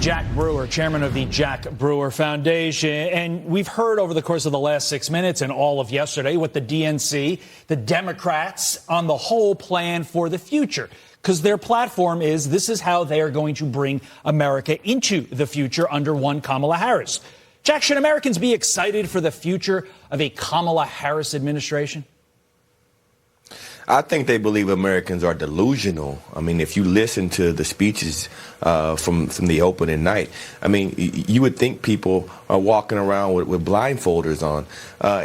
Jack Brewer, chairman of the Jack Brewer Foundation. And we've heard over the course of the last 6 minutes and all of yesterday what the DNC, the Democrats on the whole plan for the future, because their platform is this is how they are going to bring America into the future under one Kamala Harris. Jack, should Americans be excited for the future of a Kamala Harris administration? I think they believe Americans are delusional. I mean, if you listen to the speeches from the opening night, I mean, you would think people are walking around with blindfolders on.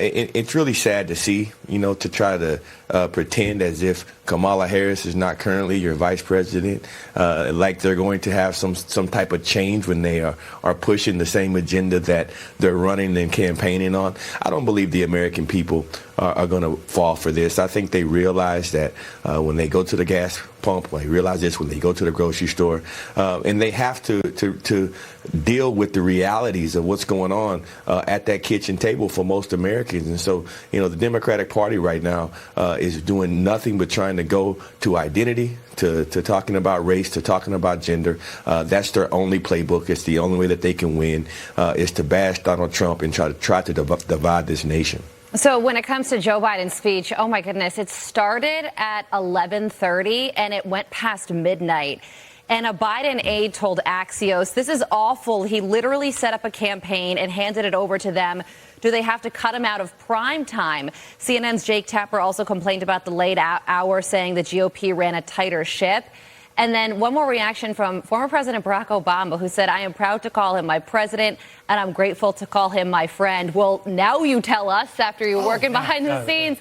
It's really sad to see, to try to pretend as if Kamala Harris is not currently your vice president, like they're going to have some type of change when they are pushing the same agenda that they're running and campaigning on. I don't believe the American people are going to fall for this. I think they realize that when they go to the gas pump, they realize this when they go to the grocery store, and they have to deal with the realities of what's going on at that kitchen table for most Americans. And so, the Democratic Party right now is doing nothing but trying to go to identity, to talking about race, to talking about gender. That's their only playbook. It's the only way that they can win, is to bash Donald Trump and try to divide this nation. So when it comes to Joe Biden's speech, oh my goodness, it started at 11:30 and it went past midnight. And a Biden aide told Axios, this is awful. He literally set up a campaign and handed it over to them. Do they have to cut him out of prime time? CNN's Jake Tapper also complained about the late hour, saying the GOP ran a tighter ship. And then one more reaction from former President Barack Obama, who said, I am proud to call him my president, and I'm grateful to call him my friend. Well, now you tell us, after you're working behind the scenes,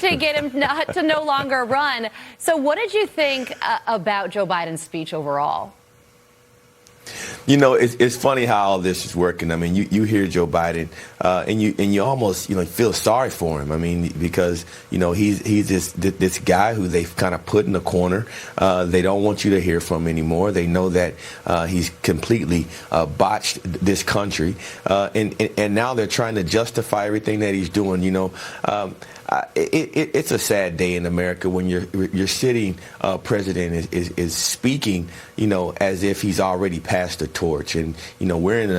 to get him to no longer run. So what did you think about Joe Biden's speech overall? It's funny how all this is working. I mean, you hear Joe Biden, and you almost feel sorry for him. I mean, because he's this guy who they've kind of put in a corner. They don't want you to hear from anymore. They know that he's completely botched this country, and now they're trying to justify everything that he's doing. It's a sad day in America when your sitting president is speaking, as if he's already passed the torch. And, we're in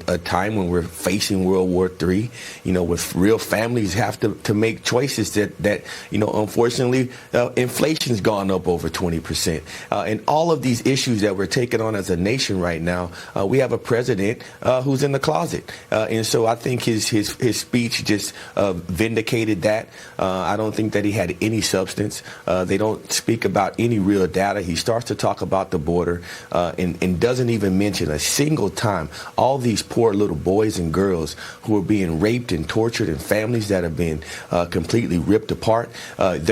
a time when we're facing World War III, with real families have to make choices that unfortunately, inflation's gone up over 20%. And all of these issues that we're taking on as a nation right now, we have a president who's in the closet. And so I think his speech just vindicated that. I don't think that he had any substance. They don't speak about any real data. He starts to talk about the border and doesn't even mention a single time all these poor little boys and girls who are being raped and tortured and families that have been completely ripped apart.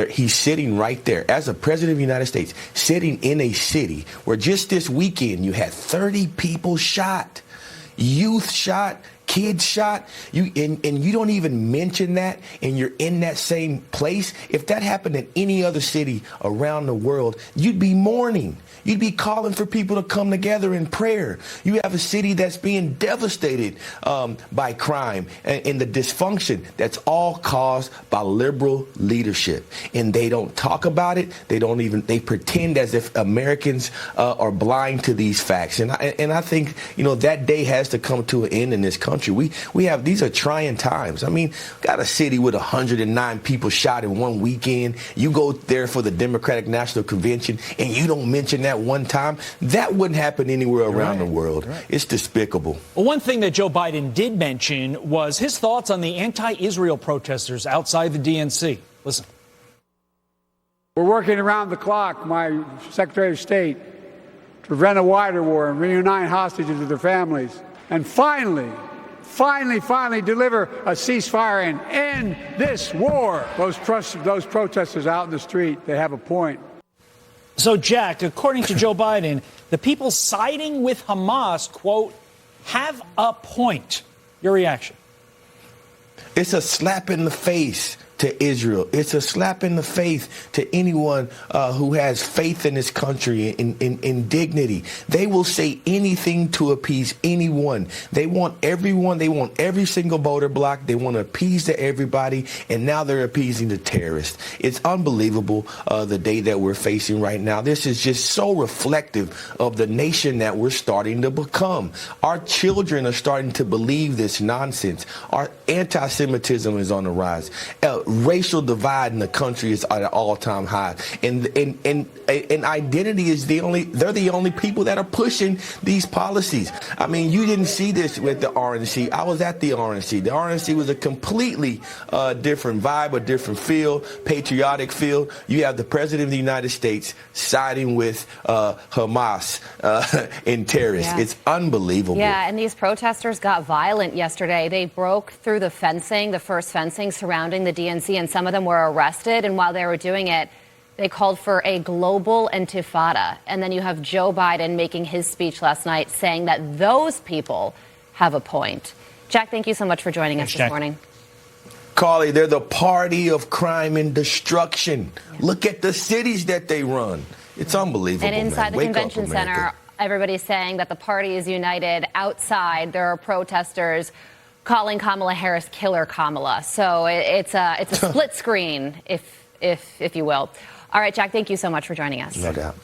He's sitting right there as a president of the United States, sitting in a city where just this weekend you had 30 people shot, youth shot, kids shot, and you don't even mention that, and you're in that same place. If that happened in any other city around the world, you'd be mourning. You'd be calling for people to come together in prayer. You have a city that's being devastated by crime and the dysfunction that's all caused by liberal leadership. And they don't talk about it. They pretend as if Americans are blind to these facts. And I think, that day has to come to an end in this country. These are trying times. I mean, got a city with 109 people shot in one weekend. You go there for the Democratic National Convention and you don't mention that one time. That wouldn't happen anywhere around the world. Right. It's despicable. Well, one thing that Joe Biden did mention was his thoughts on the anti-Israel protesters outside the DNC. Listen. We're working around the clock, my Secretary of State, to prevent a wider war and reunite hostages with their families. And finally deliver a ceasefire and end this war. Those protesters out in the street, they have a point. So, Jack, according to Joe Biden, the people siding with Hamas, quote, have a point. Your reaction? It's a slap in the face to Israel. It's a slap in the face to anyone who has faith in this country, in dignity. They will say anything to appease anyone. They want everyone. They want every single voter block. They want to appease to everybody, and now they're appeasing the terrorists. It's unbelievable, the day that we're facing right now. This is just so reflective of the nation that we're starting to become. Our children are starting to believe this nonsense. Our anti-Semitism is on the rise. Racial divide in the country is at an all-time high. And identity is they're the only people that are pushing these policies. I mean, you didn't see this with the RNC. I was at the RNC. The RNC was a completely different vibe, a different feel, patriotic feel. You have the President of the United States siding with Hamas and terrorists. Yeah. It's unbelievable. Yeah, and these protesters got violent yesterday. They broke through the fencing, the first fencing surrounding the DNC, and some of them were arrested. And while they were doing it, they called for a global intifada. And then you have Joe Biden making his speech last night saying that those people have a point. Jack, thank you so much for joining us this morning. Carly, they're the party of crime and destruction. Yeah. Look at the cities that they run. It's unbelievable. And inside the convention center, everybody's saying that the party is united. Outside, there are protesters calling Kamala Harris Killer Kamala. So it's a split screen, if you will. All right, Jack, thank you so much for joining us. No doubt.